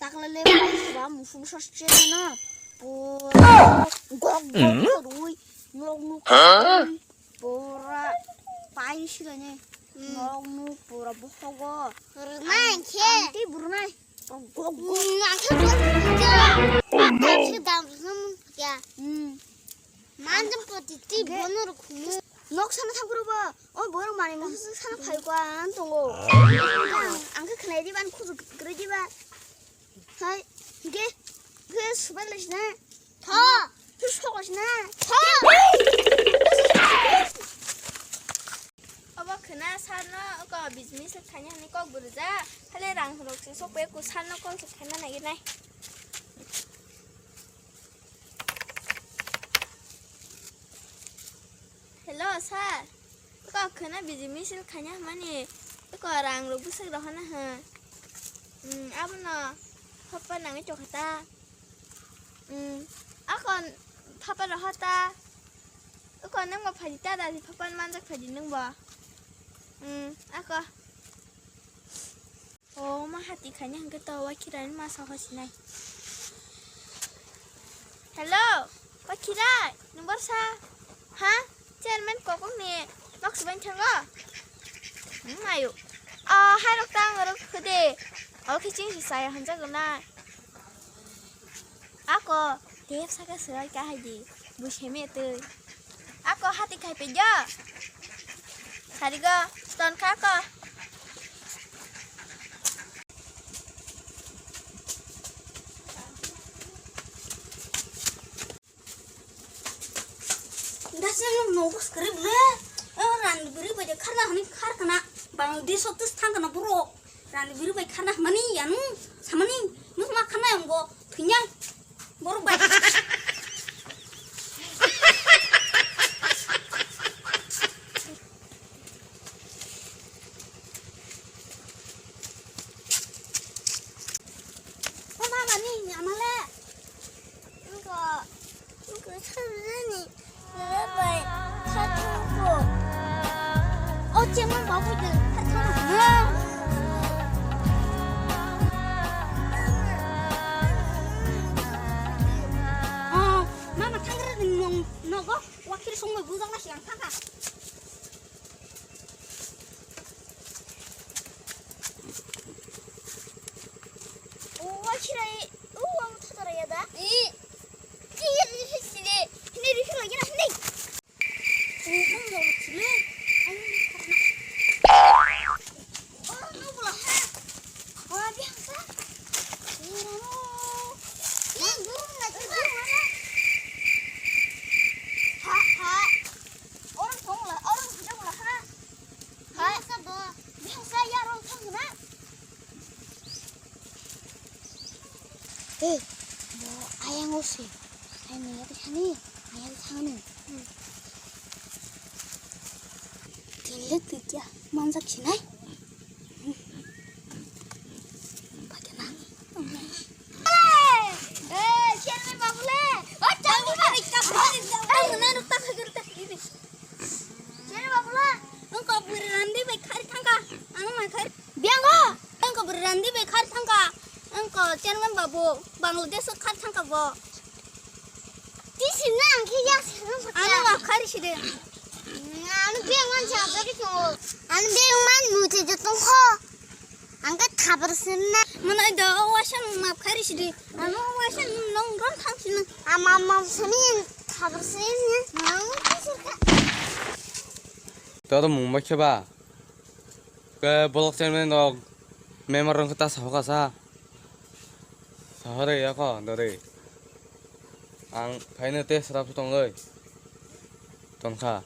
दाखला बा मुफुं ससेनो गगगगरुय नगनु बरा पाइसिगने नगनु बरा बखगो बुरनाय खे आंति बुरनाय गगग आंखो आंखो दामजों या 만점 버티지 번호로 구무 넉사나 타고로봐 뭐랑 많이 먹어서 사나 팔고 안 동고 안 그렇게 내리반 코도 그러지마 하이 이게 그 수발레시나 더 수고하시나 더 어버 그나 사나 어거 비즈니스 타냐 하니 꼭 부르자 할래랑 그렇게 속 빼고 사나 꼭 속하나 나겠네 Hello sa, kau kena biji misil kanya mana? Kau orang lu busuk dah mana ha? Apa na? Papa nangis cokata. Aku papa dah hata. Kau nang mau pajita dah, papa manjak pajin nang ba. Aku. Oh, mah hati kanya hangga tahu wakiran masa hasilnya. Hello, wakiran, nombor sa, ha? Chairman có nè bác sĩ bánh thằng á mày hai đứa tang rồi cứ để ở cái chính sai hành chắc là ako tiếp sang cái sợi cái hay gì buổi chiều mẹ từ ako hati khai bây giờ hari ga ton khác cơ dasarnya nunggu skrip deh, rani beri baca karena hani karena bang di suatu tangga na bro, rani beri baca karena mani ya nu sama ni, nu sama karena yang go kenyang, baru baca. Oh mama nih nyamale, enggak sebenarnya. Vậy thật của chị muốn bảo với đừng thật không mà thằng ra đừng nó có qua khi xong rồi vui răng nó sẽ thằng à 와 키라이 우와 터져라야 다 이 찌르 히시리 히네리 힐라기나 히네 한번 치래 아니 카나 너 몰라 와 비앙사 이라노 이 누르나 지금 하하 얼음 동라 얼음 부정라 하나 하사 뭐 비앙사 야로 성구나 뭐 아양 옷이 아니 여기 하니 아양 사는 들렸듯이야 만삭 지나이 밖에나 에 시안이 바불래 어쩌고 말이까 아이고 나는 딱 하기로 이리 시안이 바불래 engkau berandi baik hari tangga anu mai kai bianggo engkau berandi baik hari tangga engkau jangan babu Bangladesh hari tangga bo di sini angkinya anu nggak hari sih deh anu biangan siapa gitu anu biangan muci jatuh ho angkat kabar sini mana ada wasan maaf hari sih deh anu wasan nongkrong tang sini ama sini kabar sini anu suka 너도 못 막혀봐. 그 블록체인은 너 메모랑 그따 사가사. 사하래 야가 너래. ang phải nơi tết sắp tông ơi. Tuần khả.